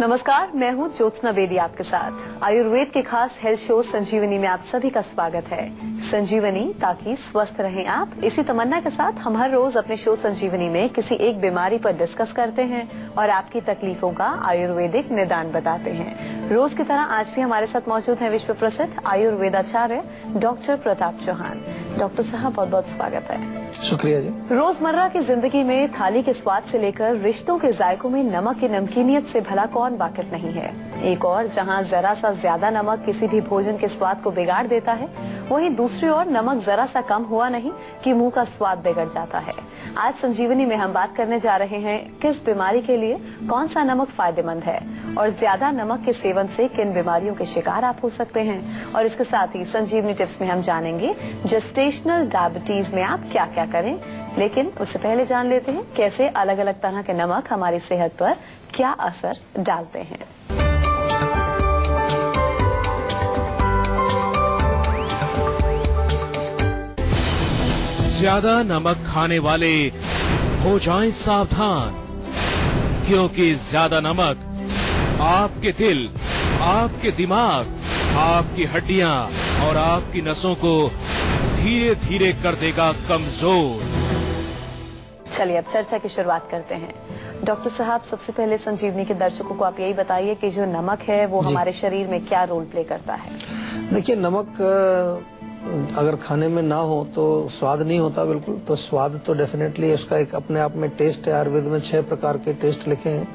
नमस्कार, मैं हूँ ज्योत्सना बेदी आपके साथ। आयुर्वेद के खास हेल्थ शो संजीवनी में आप सभी का स्वागत है। संजीवनी ताकि स्वस्थ रहें आप, इसी तमन्ना के साथ हम हर रोज अपने शो संजीवनी में किसी एक बीमारी पर डिस्कस करते हैं और आपकी तकलीफों का आयुर्वेदिक निदान बताते हैं। रोज की तरह आज भी हमारे साथ मौजूद है विश्व प्रसिद्ध आयुर्वेदाचार्य डॉक्टर प्रताप चौहान। डॉक्टर साहब, बहुत बहुत स्वागत है। शुक्रिया जी। रोजमर्रा की जिंदगी में थाली के स्वाद से लेकर रिश्तों के जायकों में नमक की नमकीनियत से भला कौन वाकिफ नहीं है। एक और जहां जरा सा ज्यादा नमक किसी भी भोजन के स्वाद को बिगाड़ देता है, वहीं दूसरी ओर नमक जरा सा कम हुआ नहीं कि मुंह का स्वाद बिगड़ जाता है। आज संजीवनी में हम बात करने जा रहे हैं किस बीमारी के लिए कौन सा नमक फायदेमंद है और ज्यादा नमक के सेवन से किन बीमारियों के शिकार आप हो सकते हैं। और इसके साथ ही संजीवनी टिप्स में हम जानेंगे जेस्टेशनल डायबिटीज में आप क्या क्या करें। लेकिन उससे पहले जान लेते हैं कैसे अलग अलग तरह के नमक हमारी सेहत पर क्या असर डालते हैं। ज्यादा नमक खाने वाले हो जाएं सावधान, क्योंकि ज्यादा नमक आपके दिल, आपके दिमाग, आपकी हड्डियां और आपकी नसों को धीरे धीरे कर देगा कमजोर। चलिए अब चर्चा की शुरुआत करते हैं। डॉक्टर साहब, सबसे पहले संजीवनी के दर्शकों को आप यही बताइए कि जो नमक है वो हमारे शरीर में क्या रोल प्ले करता है। देखिए, नमक अगर खाने में ना हो तो स्वाद नहीं होता बिल्कुल। तो स्वाद तो डेफिनेटली उसका एक अपने आप में टेस्ट है। आयुर्वेद में 6 प्रकार के टेस्ट लिखे हैं,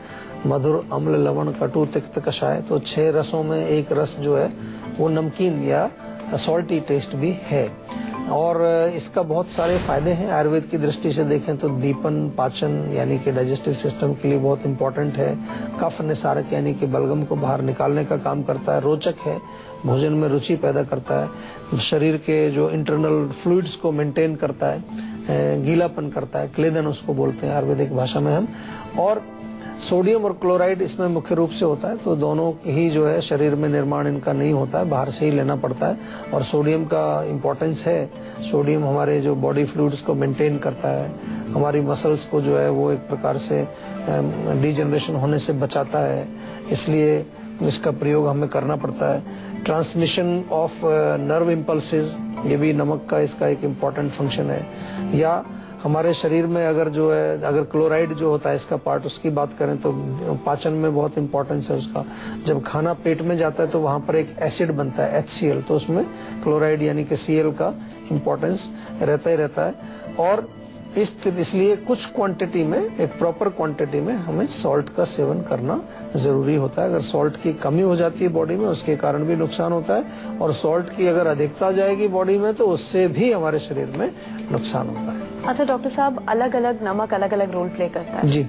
मधुर, अम्ल, लवण, कटु, तिक्त, कषाय। तो 6 रसों में एक रस जो है वो नमकीन या सॉल्टी टेस्ट भी है। और इसका बहुत सारे फायदे हैं। आयुर्वेद की दृष्टि से देखें तो दीपन, पाचन यानी कि डाइजेस्टिव सिस्टम के लिए बहुत इंपॉर्टेंट है। कफ निसारक यानी कि बलगम को बाहर निकालने का काम करता है। रोचक है, भोजन में रुचि पैदा करता है। शरीर के जो इंटरनल फ्लूइड्स को मेंटेन करता है, गीलापन करता है, क्लेदन उसको बोलते हैं आयुर्वेदिक भाषा में हम। और सोडियम और क्लोराइड इसमें मुख्य रूप से होता है। तो दोनों ही जो है शरीर में निर्माण इनका नहीं होता है, बाहर से ही लेना पड़ता है। और सोडियम का इम्पोर्टेंस है। सोडियम हमारे जो बॉडी फ्लूइड्स को मेंटेन करता है, हमारी मसल्स को जो है वो एक प्रकार से डीजनरेशन होने से बचाता है, इसलिए इसका प्रयोग हमें करना पड़ता है। ट्रांसमिशन ऑफ नर्व इम्पल्सेस, ये भी नमक का इसका एक इम्पोर्टेंट फंक्शन है। या हमारे शरीर में अगर जो है, अगर क्लोराइड जो होता है इसका पार्ट, उसकी बात करें तो पाचन में बहुत इंपॉर्टेंस है उसका। जब खाना पेट में जाता है तो वहां पर एक एसिड बनता है HCl, तो उसमें क्लोराइड यानी कि Cl का इम्पोर्टेंस रहता ही रहता है। और इसलिए कुछ क्वांटिटी में, एक प्रॉपर क्वांटिटी में हमें सॉल्ट का सेवन करना जरूरी होता है। अगर सॉल्ट की कमी हो जाती है बॉडी में, उसके कारण भी नुकसान होता है। और सॉल्ट की अगर अधिकता जाएगी बॉडी में तो उससे भी हमारे शरीर में नुकसान होता है। अच्छा डॉक्टर साहब, अलग अलग नमक अलग अलग रोल प्ले करता है जी।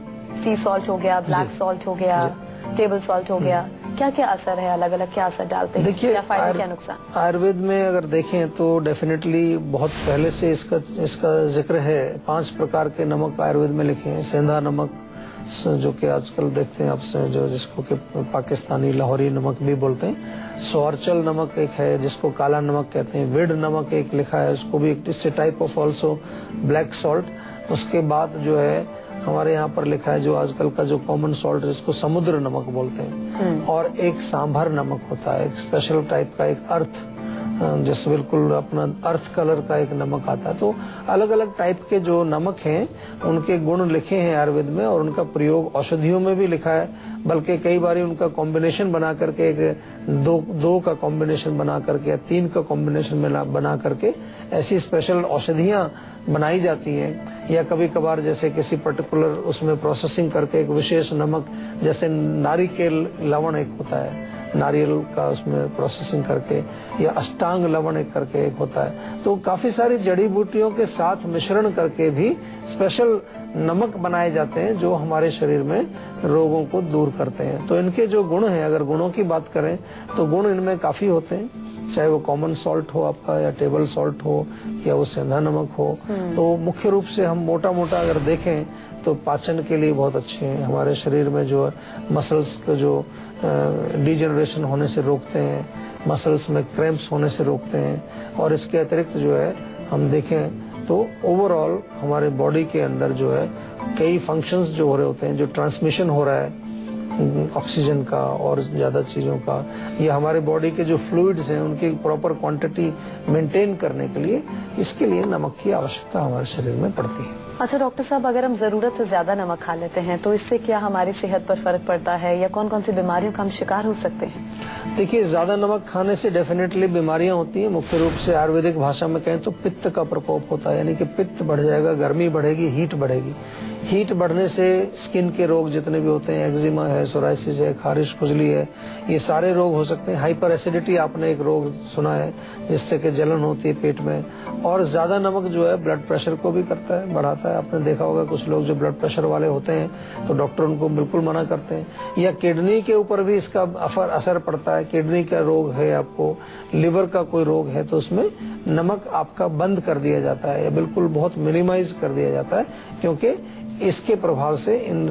सी सॉल्ट हो गया, ब्लैक सॉल्ट हो गया, टेबल सॉल्ट हो गया, क्या क्या असर है, अलग अलग क्या असर डालते हैं, क्या फायदे क्या नुकसान। आयुर्वेद में अगर देखें तो डेफिनेटली बहुत पहले से इसका जिक्र है। 5 प्रकार के नमक आयुर्वेद में लिखे हैं। सेंधा नमक, जो कि आजकल देखते हैं आपसे, जो जिसको कि पाकिस्तानी लाहौरी नमक भी बोलते हैं। स्वारचल नमक एक है जिसको काला नमक कहते हैं। विड नमक एक लिखा है, उसको भी इससे type of also black salt. उसके बाद जो है हमारे यहाँ पर लिखा है जो आजकल का जो कॉमन सॉल्ट, जिसको समुद्र नमक बोलते हैं। और एक सांभर नमक होता है, एक स्पेशल टाइप का, एक अर्थ, जैसे बिल्कुल अपना अर्थ कलर का एक नमक आता है। तो अलग अलग टाइप के जो नमक हैं उनके गुण लिखे हैं आयुर्वेद में, और उनका प्रयोग औषधियों में भी लिखा है। बल्कि कई बार उनका कॉम्बिनेशन बना करके, एक दो का कॉम्बिनेशन बना करके या 3 का कॉम्बिनेशन बना करके ऐसी स्पेशल औषधियां बनाई जाती हैं। या कभी कभार जैसे किसी पर्टिकुलर उसमें प्रोसेसिंग करके एक विशेष नमक, जैसे नारिकेल लवण एक होता है, नारियल का उसमें प्रोसेसिंग करके, या अष्टांग लवण एक करके एक होता है। तो काफी सारी जड़ी बूटियों के साथ मिश्रण करके भी स्पेशल नमक बनाए जाते हैं जो हमारे शरीर में रोगों को दूर करते हैं। तो इनके जो गुण हैं, अगर गुणों की बात करें तो गुण इनमें काफी होते हैं। चाहे वो कॉमन सॉल्ट हो आपका, या टेबल सॉल्ट हो, या वो सेंधा नमक हो। तो मुख्य रूप से हम मोटा मोटा अगर देखें तो पाचन के लिए बहुत अच्छे हैं। हमारे शरीर में जो मसल्स को जो डीजनरेशन होने से रोकते हैं, मसल्स में क्रैम्प्स होने से रोकते हैं। और इसके अतिरिक्त जो है हम देखें तो ओवरऑल हमारे बॉडी के अंदर जो है कई फंक्शंस जो हो रहे होते हैं, जो ट्रांसमिशन हो रहा है ऑक्सीजन का और ज्यादा चीजों का, या हमारे बॉडी के जो फ्लूइड्स हैं उनकी प्रॉपर क्वांटिटी मेंटेन करने के लिए, इसके लिए नमक की आवश्यकता हमारे शरीर में पड़ती है। अच्छा डॉक्टर साहब, अगर हम जरूरत से ज्यादा नमक खा लेते हैं तो इससे क्या हमारी सेहत पर फर्क पड़ता है या कौन कौन सी बीमारियों का हम शिकार हो सकते हैं? देखिए, ज्यादा नमक खाने से डेफिनेटली बीमारियां होती हैं। मुख्य रूप से आयुर्वेदिक भाषा में कहें तो पित्त का प्रकोप होता है, यानी कि पित्त बढ़ जाएगा, गर्मी बढ़ेगी, हीट बढ़ेगी। हीट बढ़ने से स्किन के रोग जितने भी होते हैं, एक्जिमा है, सोराइसिस है, खारिश खुजली है, ये सारे रोग हो सकते हैं। हाइपर एसिडिटी आपने एक रोग सुना है जिससे कि जलन होती है पेट में। और ज्यादा नमक जो है ब्लड प्रेशर को भी करता है, बढ़ाता है। आपने देखा होगा कुछ लोग जो ब्लड प्रेशर वाले होते हैं तो डॉक्टर उनको बिल्कुल मना करते हैं। या किडनी के ऊपर भी इसका असर पड़ता है। किडनी का रोग है आपको, लिवर का कोई रोग है तो उसमें नमक आपका बंद कर दिया जाता है या बिल्कुल बहुत मिनिमाइज कर दिया जाता है, क्योंकि इसके प्रभाव से इन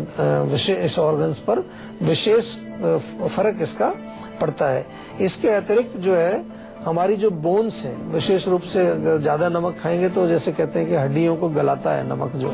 विशेष ऑर्गन्स पर विशेष फर्क इसका पड़ता है। इसके अतिरिक्त जो है हमारी जो बोन्स हैं, विशेष रूप से अगर ज्यादा नमक खाएंगे तो जैसे कहते हैं कि हड्डियों को गलाता है नमक जो,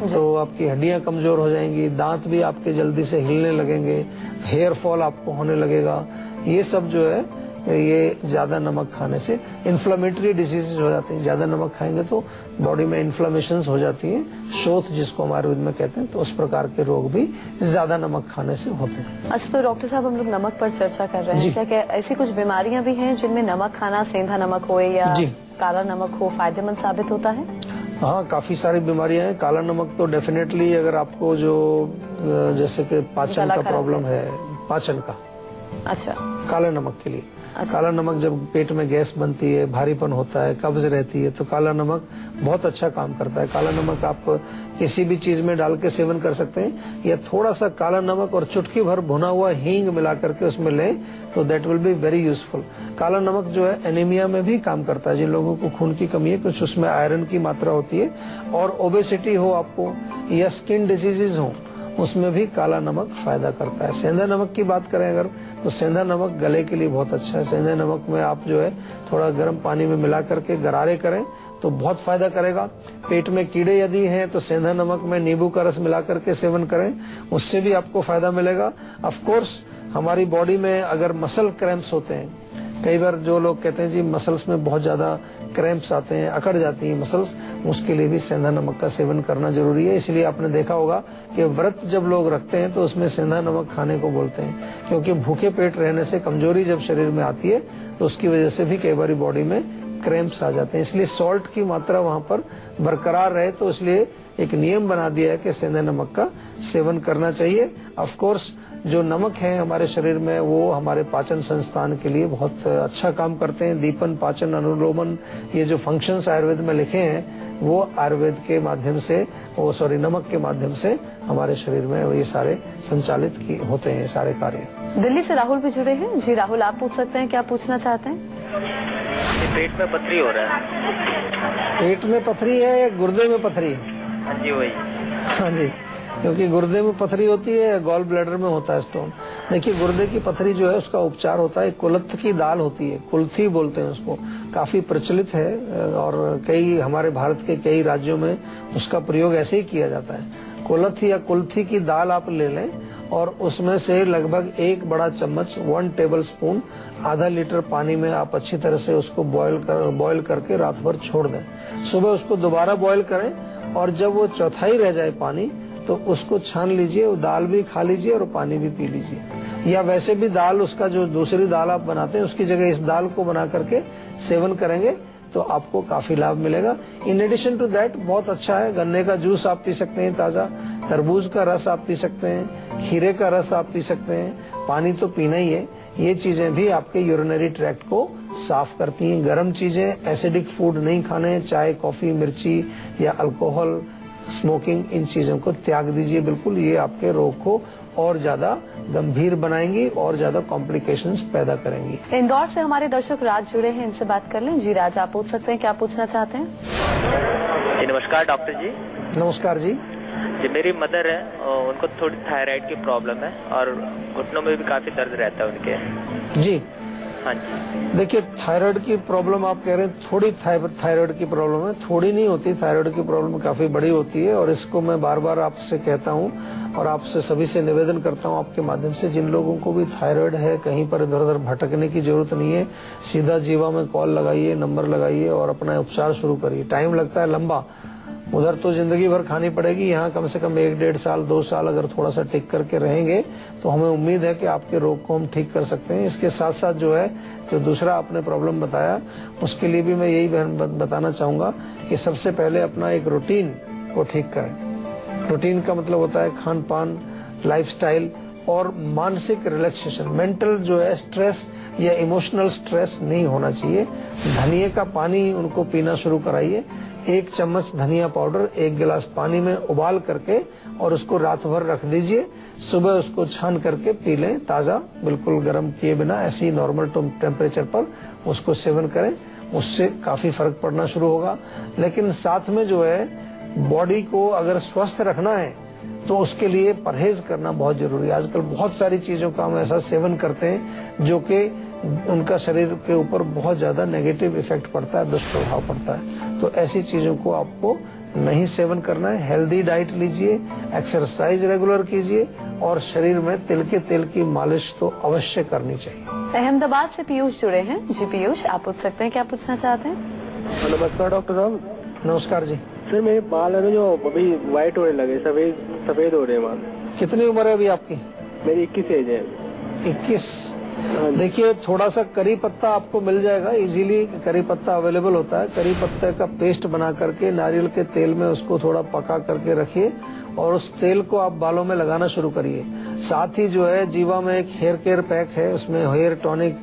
तो आपकी हड्डियां कमजोर हो जाएंगी, दांत भी आपके जल्दी से हिलने लगेंगे, हेयर फॉल आपको होने लगेगा। ये सब जो है ये ज्यादा नमक खाने से इन्फ्लेमेटरी डिजीजेस हो जाते हैं। ज्यादा नमक खाएंगे तो बॉडी में इन्फ्लेमेशंस हो जाती हैं, शोथ जिसको हम आयुर्वेद में कहते हैं, तो उस प्रकार के रोग भी ज्यादा नमक खाने से होते हैं। अच्छा, तो डॉक्टर साहब हम लोग नमक पर चर्चा कर रहे हैं, क्या ऐसी कुछ बीमारियां भी हैं जिनमें नमक खाना, सेंधा नमक हो या काला नमक हो, फायदेमंद साबित होता है? हाँ, काफी सारी बीमारियां हैं। काला नमक तो डेफिनेटली, अगर आपको जो जैसे कि पाचन का प्रॉब्लम है, पाचन का, अच्छा, काला नमक के लिए, काला नमक जब पेट में गैस बनती है, भारीपन होता है, कब्ज रहती है, तो काला नमक बहुत अच्छा काम करता है। काला नमक आप किसी भी चीज में डाल के सेवन कर सकते हैं, या थोड़ा सा काला नमक और चुटकी भर भुना हुआ हींग मिला करके उसमें लें तो that will be very useful. काला नमक जो है एनीमिया में भी काम करता है। जिन लोगों को खून की कमी है, कुछ उसमें आयरन की मात्रा होती है, और ओबेसिटी हो आपको या स्किन डिजीजेज हो, उसमें भी काला नमक फायदा करता है। सेंधा नमक की बात करें अगर, तो सेंधा नमक गले के लिए बहुत अच्छा है। सेंधा नमक में आप जो है थोड़ा गर्म पानी में मिला करके गरारे करें तो बहुत फायदा करेगा। पेट में कीड़े यदि हैं तो सेंधा नमक में नींबू का रस मिला करके सेवन करें, उससे भी आपको फायदा मिलेगा। ऑफ कोर्स हमारी बॉडी में अगर मसल क्रैम्प्स होते हैं, कई बार जो लोग कहते हैं जी मसल्स में बहुत ज्यादा क्रैम्प्स आते हैं, अकड़ जाती हैं मसल्स, उसके लिए भी सेंधा नमक का सेवन करना जरूरी है। इसलिए आपने देखा होगा कि व्रत जब लोग रखते हैं तो उसमें सेंधा नमक खाने को बोलते हैं, क्योंकि भूखे पेट रहने से कमजोरी जब शरीर में आती है तो उसकी वजह से भी कई बार बॉडी में क्रैम्प्स आ जाते हैं। इसलिए सॉल्ट की मात्रा वहाँ पर बरकरार रहे, तो इसलिए एक नियम बना दिया है कि सेंधा नमक का सेवन करना चाहिए। ऑफ कोर्स जो नमक है हमारे शरीर में वो हमारे पाचन संस्थान के लिए बहुत अच्छा काम करते हैं। दीपन, पाचन, अनुलोमन, ये जो फंक्शंस आयुर्वेद में लिखे हैं वो आयुर्वेद के माध्यम से, नमक के माध्यम से हमारे शरीर में ये सारे संचालित होते हैं, सारे कार्य। दिल्ली से राहुल भी जुड़े हैं। जी राहुल, आप पूछ सकते हैं, क्या पूछना चाहते हैं? पेट में पथरी हो रहा है। पेट में पथरी है या गुर्दे में पथरी है? हाँ जी वही। हाँ जी, क्योंकि गुर्दे में पथरी होती है, गॉल ब्लैडर में होता है स्टोन। देखिए, गुर्दे की पथरी जो है उसका उपचार होता है, कुल्थ की दाल होती है, कुल्थी बोलते हैं उसको, काफी प्रचलित है और कई हमारे भारत के कई राज्यों में उसका प्रयोग ऐसे ही किया जाता है। कुल्थ या कुल्थी की दाल आप ले लें और उसमें से लगभग 1 बड़ा चम्मच 1 टेबल स्पून आधा लीटर पानी में आप अच्छी तरह से उसको बॉयल करके रात भर छोड़ दें। सुबह उसको दोबारा बॉयल करें और जब वो चौथाई रह जाए पानी तो उसको छान लीजिए, वो दाल भी खा लीजिए और पानी भी पी लीजिए। या वैसे भी दाल, उसका जो दूसरी दाल आप बनाते हैं उसकी जगह इस दाल को बना करके सेवन करेंगे तो आपको काफी लाभ मिलेगा। इन एडिशन टू दैट बहुत अच्छा है, गन्ने का जूस आप पी सकते हैं ताजा, तरबूज का रस आप पी सकते हैं, खीरे का रस आप पी सकते हैं, पानी तो पीना ही है। ये चीजें भी आपके यूरिनरी ट्रैक्ट को साफ करती हैं। गर्म चीजें, एसिडिक फूड नहीं खाने, चाय, कॉफी, मिर्ची या अल्कोहल, स्मोकिंग, इन चीजों को त्याग दीजिए बिल्कुल। ये आपके रोग को और ज्यादा गंभीर बनाएंगी और ज्यादा कॉम्प्लिकेशंस पैदा करेंगी। इंदौर से हमारे दर्शक राज जुड़े हैं, इनसे बात कर लें। जी राज, आप पूछ सकते हैं, क्या पूछना चाहते हैं? जी नमस्कार डॉक्टर जी। नमस्कार जी। जी मेरी मदर है, उनको थोड़ी थायराइड की प्रॉब्लम है और घुटनों में भी काफी दर्द रहता है उनके। जी, हाँ जी। देखिए, थायराइड की प्रॉब्लम आप कह रहे हैं, थोड़ी थायराइड की प्रॉब्लम है, थोड़ी नहीं होती, थायराइड की प्रॉब्लम काफी बड़ी होती है। और इसको मैं बार बार आपसे कहता हूँ और आपसे सभी से निवेदन करता हूँ आपके माध्यम से, जिन लोगों को भी थायराइड है, कहीं पर इधर उधर भटकने की जरूरत नहीं है। सीधा जीवा में कॉल लगाइए, नंबर लगाइए और अपना उपचार शुरू करिए। टाइम लगता है लंबा, उधर तो जिंदगी भर खानी पड़ेगी, यहाँ कम से कम 1-1.5 साल 2 साल अगर थोड़ा सा टिक करके रहेंगे तो हमें उम्मीद है कि आपके रोग को हम ठीक कर सकते हैं। इसके साथ साथ जो है, जो दूसरा आपने प्रॉब्लम बताया, उसके लिए भी मैं यही बताना चाहूंगा कि सबसे पहले अपना एक रूटीन को ठीक करें। रूटीन का मतलब होता है खान पान, लाइफस्टाइल और मानसिक रिलैक्सेशन। मेंटल जो है स्ट्रेस या इमोशनल स्ट्रेस नहीं होना चाहिए। धनिया का पानी उनको पीना शुरू कराइए। 1 चम्मच धनिया पाउडर 1 गिलास पानी में उबाल करके और उसको रात भर रख दीजिए। सुबह उसको छान करके पी लें, ताजा, बिल्कुल गर्म किए बिना, ऐसे ही नॉर्मल टेम्परेचर पर उसको सेवन करें। उससे काफी फर्क पड़ना शुरू होगा। लेकिन साथ में जो है, बॉडी को अगर स्वस्थ रखना है तो उसके लिए परहेज करना बहुत जरूरी है। आजकल बहुत सारी चीजों का हम ऐसा सेवन करते हैं जो कि उनका शरीर के ऊपर बहुत ज्यादा नेगेटिव इफेक्ट पड़ता है, दुष्प्रभाव पड़ता है। तो ऐसी चीजों को आपको नहीं सेवन करना है। हेल्दी डाइट लीजिए, एक्सरसाइज रेगुलर कीजिए और शरीर में तिल के तेल की मालिश तो अवश्य करनी चाहिए। अहमदाबाद से पीयूष जुड़े हैं। जी पीयूष, आप पूछ सकते हैं, क्या पूछना चाहते हैं? नमस्कार डॉक्टर साहब। नमस्कार जी। सर, मेरे बाल है ना जो अभी व्हाइट होने लगे, सफेद हो रहे हैं बाल। कितनी उम्र है अभी आपकी? मेरी 21 एज है। 21। देखिए, थोड़ा सा करी पत्ता आपको मिल जाएगा इजीली। करी पत्ता अवेलेबल होता है। करी पत्ते का पेस्ट बना करके नारियल के तेल में उसको थोड़ा पका करके रखिए और उस तेल को आप बालों में लगाना शुरू करिए। साथ ही जो है, जीवा में एक हेयर केयर पैक है, उसमें हेयर टॉनिक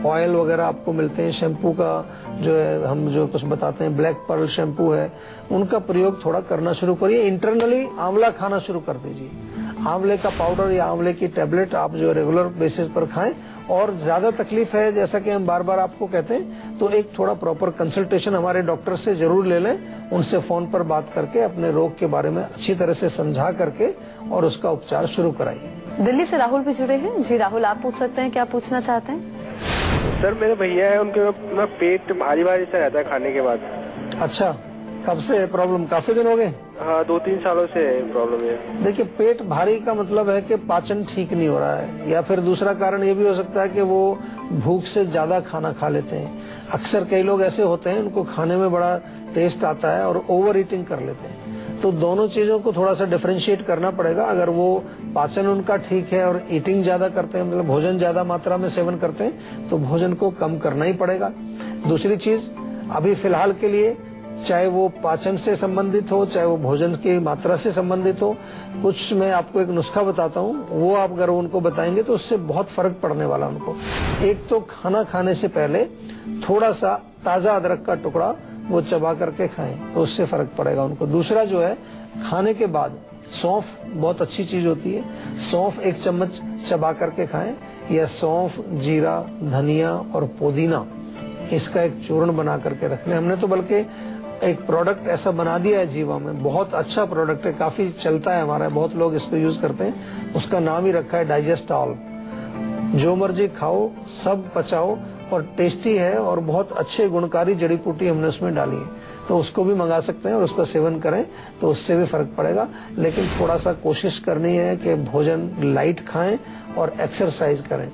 ऑयल वगैरह आपको मिलते हैं। शैम्पू का जो है, हम जो कुछ बताते हैं, ब्लैक पर्ल शैम्पू है, उनका प्रयोग थोड़ा करना शुरू करिए। इंटरनली आंवला खाना शुरू कर दीजिए। आंवले का पाउडर या आंवले की टेबलेट आप जो रेगुलर बेसिस पर खाएं। और ज्यादा तकलीफ है, जैसा कि हम बार बार आपको कहते हैं, तो एक थोड़ा प्रॉपर कंसल्टेशन हमारे डॉक्टर से जरूर ले लें। उनसे फोन पर बात करके अपने रोग के बारे में अच्छी तरह से समझा करके और उसका उपचार शुरू कराइए। दिल्ली से राहुल भी जुड़े हैं। जी राहुल, आप पूछ सकते हैं, क्या पूछना चाहते हैं? सर, मेरे भैया है, उनके ना पेट भारी भारी सा रहता है खाने के बाद। अच्छा, कब से है प्रॉब्लम? काफी दिन हो गए? हाँ, 2-3 सालों से है प्रॉब्लम है। देखिए, पेट भारी का मतलब है कि पाचन ठीक नहीं हो रहा है, या फिर दूसरा कारण ये भी हो सकता है कि वो भूख से ज्यादा खाना खा लेते हैं। अक्सर कई लोग ऐसे होते हैं, उनको खाने में बड़ा टेस्ट आता है और ओवर ईटिंग कर लेते हैं। तो दोनों चीजों को थोड़ा सा डिफरेंशिएट करना पड़ेगा। अगर वो पाचन उनका ठीक है और ईटिंग ज्यादा करते हैं, मतलब भोजन ज्यादा मात्रा में सेवन करते हैं, तो भोजन को कम करना ही पड़ेगा। दूसरी चीज, अभी फिलहाल के लिए, चाहे वो पाचन से संबंधित हो, चाहे वो भोजन की मात्रा से संबंधित हो, कुछ मैं आपको एक नुस्खा बताता हूँ, वो आप अगर उनको बताएंगे तो उससे बहुत फर्क पड़ने वाला उनको। एक तो खाना खाने से पहले थोड़ा सा ताजा अदरक का टुकड़ा वो चबा करके खाएं, तो उससे फर्क पड़ेगा उनको। दूसरा जो है, खाने के बाद सौंफ बहुत अच्छी चीज होती है, सौंफ 1 चम्मच चबा करके खाएं, या सौंफ, जीरा, धनिया और पुदीना, इसका एक चूर्ण बना करके रख लें। हमने तो बल्कि एक प्रोडक्ट ऐसा बना दिया है जीवा में, बहुत अच्छा प्रोडक्ट है, काफी चलता है हमारा, बहुत लोग इसको यूज करते हैं। उसका नाम ही रखा है डाइजेस्टॉल। जो मर्जी खाओ, सब पचाओ और टेस्टी है, और बहुत अच्छे गुणकारी जड़ी बूटी हमने उसमें डाली है, तो उसको भी मंगा सकते हैं और उसका सेवन करें तो उससे भी फर्क पड़ेगा। लेकिन थोड़ा सा कोशिश करनी है कि भोजन लाइट खाएं और एक्सरसाइज करें।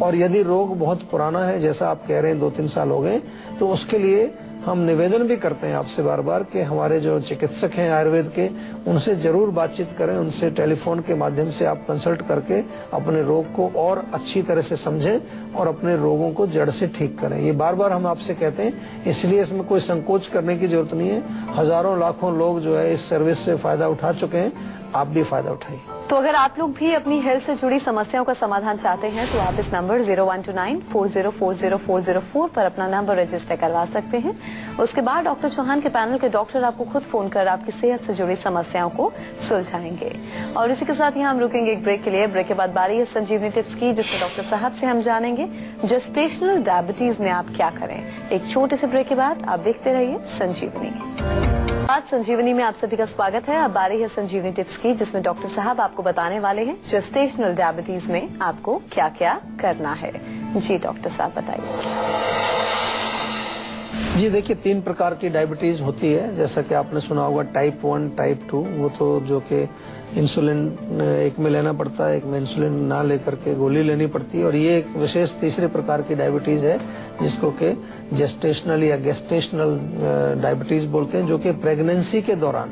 और यदि रोग बहुत पुराना है, जैसा आप कह रहे हैं 2-3 साल हो गए, तो उसके लिए हम निवेदन भी करते हैं आपसे बार बार कि हमारे जो चिकित्सक हैं आयुर्वेद के, उनसे जरूर बातचीत करें। उनसे टेलीफोन के माध्यम से आप कंसल्ट करके अपने रोग को और अच्छी तरह से समझें और अपने रोगों को जड़ से ठीक करें। ये बार बार हम आपसे कहते हैं, इसलिए इसमें कोई संकोच करने की जरूरत नहीं है। हजारों लाखों लोग जो है इस सर्विस से फायदा उठा चुके हैं, आप भी फायदा उठाइए। तो अगर आप लोग भी अपनी हेल्थ से जुड़ी समस्याओं का समाधान चाहते हैं तो आप इस नंबर 0129404004 पर अपना नंबर रजिस्टर करवा सकते हैं। उसके बाद डॉक्टर चौहान के पैनल के डॉक्टर आपको खुद फोन कर आपकी सेहत से जुड़ी समस्याओं को सुलझाएंगे। और इसी के साथ यहाँ हम रुकेंगे एक ब्रेक के लिए। ब्रेक के बाद बारी है संजीवनी टिप्स की, जिसमें डॉक्टर साहब से हम जानेंगे जेस्टेशनल डायबिटीज में आप क्या करें। एक छोटे से ब्रेक के बाद आप देखते रहिए संजीवनी। आज संजीवनी में आप सभी का स्वागत है। अब बारी है संजीवनी टिप्स की, जिसमें डॉक्टर साहब आपको बताने वाले हैं जेस्टेशनल डायबिटीज में आपको क्या क्या करना है। जी डॉक्टर साहब बताइए। जी देखिए, 3 प्रकार की डायबिटीज होती है, जैसा कि आपने सुना होगा टाइप 1, टाइप 2। वो तो जो कि इंसुलिन एक में लेना पड़ता है, एक में इंसुलिन ना लेकर के गोली लेनी पड़ती है। और ये एक विशेष तीसरे प्रकार की डायबिटीज है जिसको कि जेस्टेशनल या गेस्टेशनल डायबिटीज बोलते हैं, जो कि प्रेगनेंसी के दौरान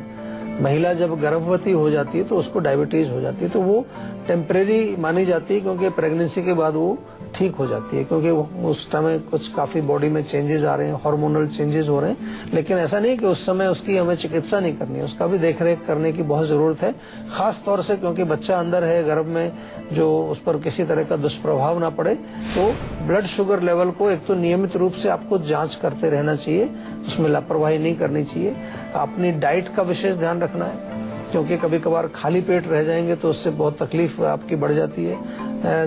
महिला जब गर्भवती हो जाती है तो उसको डायबिटीज हो जाती है। तो वो टेम्परेरी मानी जाती है, क्योंकि प्रेगनेंसी के बाद वो ठीक हो जाती है, क्योंकि उस समय कुछ काफी बॉडी में चेंजेस आ रहे हैं, हार्मोनल चेंजेस हो रहे हैं। लेकिन ऐसा नहीं कि उस समय उसकी हमें चिकित्सा नहीं करनी है, उसका भी देखरेख करने की बहुत जरूरत है, खास तौर से क्योंकि बच्चा अंदर है गर्भ में, जो उस पर किसी तरह का दुष्प्रभाव ना पड़े। तो ब्लड शुगर लेवल को एक तो नियमित रूप से आपको जांच करते रहना चाहिए, उसमें लापरवाही नहीं करनी चाहिए। अपनी डाइट का विशेष ध्यान रखना है, क्योंकि कभी कभार खाली पेट रह जाएंगे तो उससे बहुत तकलीफ आपकी बढ़ जाती है।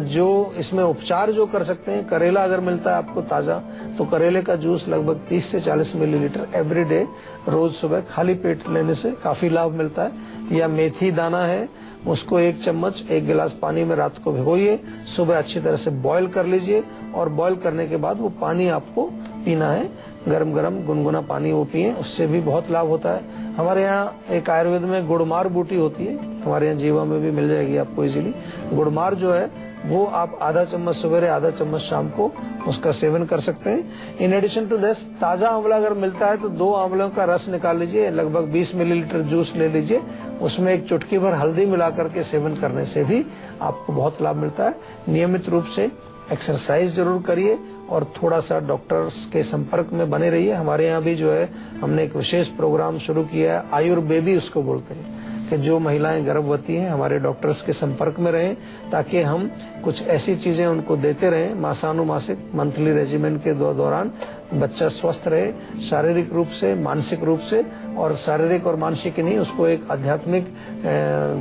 जो इसमें उपचार जो कर सकते हैं, करेला अगर मिलता है आपको ताजा, तो करेले का जूस लगभग 30 से 40 मिलीलीटर एवरी डे रोज सुबह खाली पेट लेने से काफी लाभ मिलता है। या मेथी दाना है, उसको 1 चम्मच 1 गिलास पानी में रात को भिगोइए, सुबह अच्छी तरह से बॉईल कर लीजिए, और बॉईल करने के बाद वो पानी आपको पीना है, गरम गरम गुनगुना पानी वो पिए, उससे भी बहुत लाभ होता है। हमारे यहाँ एक आयुर्वेद में गुड़मार बूटी होती है, हमारे यहाँ जीवा में भी मिल जाएगी आपको इजीली। गुड़मार जो है वो आप आधा चम्मच सुबह, आधा चम्मच शाम को उसका सेवन कर सकते हैं। इन एडिशन टू दिस, ताजा आंवला अगर मिलता है तो 2 आंवलों का रस निकाल लीजिए, लगभग 20 मिलीलीटर जूस ले लीजिए, उसमें 1 चुटकी भर हल्दी मिला करके सेवन करने से भी आपको बहुत लाभ मिलता है। नियमित रूप से एक्सरसाइज जरूर करिए और थोड़ा सा डॉक्टर्स के संपर्क में बने रहिए। हमारे यहाँ भी जो है हमने एक विशेष प्रोग्राम शुरू किया है, आयुर्बेबी उसको बोलते हैं, कि जो महिलाएं गर्भवती हैं हमारे डॉक्टर्स के संपर्क में रहें, ताकि हम कुछ ऐसी चीजें उनको देते रहें मासानुमासिक मंथली रेजिमेंट के दौरान बच्चा स्वस्थ रहे, शारीरिक रूप से, मानसिक रूप से, और शारीरिक और मानसिक ही नहीं, उसको एक आध्यात्मिक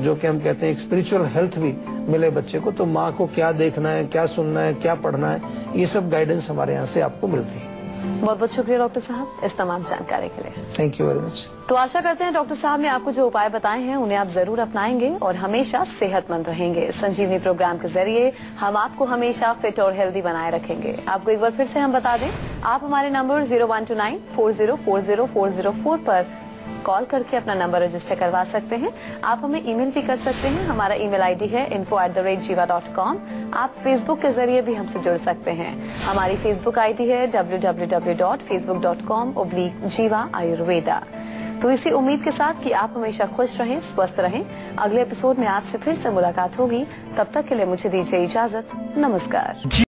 जो कि हम कहते हैं एक स्पिरिचुअल हेल्थ भी मिले बच्चे को। तो माँ को क्या देखना है, क्या सुनना है, क्या पढ़ना है, ये सब गाइडेंस हमारे यहाँ से आपको मिलती है। बहुत बहुत शुक्रिया डॉक्टर साहब इस तमाम जानकारी के लिए। Thank you very much. तो आशा करते हैं डॉक्टर साहब ने आपको जो उपाय बताए हैं उन्हें आप जरूर अपनाएंगे और हमेशा सेहतमंद रहेंगे। संजीवनी प्रोग्राम के जरिए हम आपको हमेशा फिट और हेल्दी बनाए रखेंगे। आपको एक बार फिर से हम बता दें, आप हमारे नंबर 0129404004 पर कॉल करके अपना नंबर रजिस्टर करवा सकते हैं। आप हमें ईमेल भी कर सकते हैं, हमारा ईमेल आईडी है info@jiva.com। आप फेसबुक के जरिए भी हमसे जुड़ सकते हैं, हमारी फेसबुक आईडी है www.facebook.com/jiva ayurveda। तो इसी उम्मीद के साथ कि आप हमेशा खुश रहें, स्वस्थ रहें, अगले एपिसोड में आपसे फिर से मुलाकात होगी। तब तक के लिए मुझे दीजिए इजाजत। नमस्कार।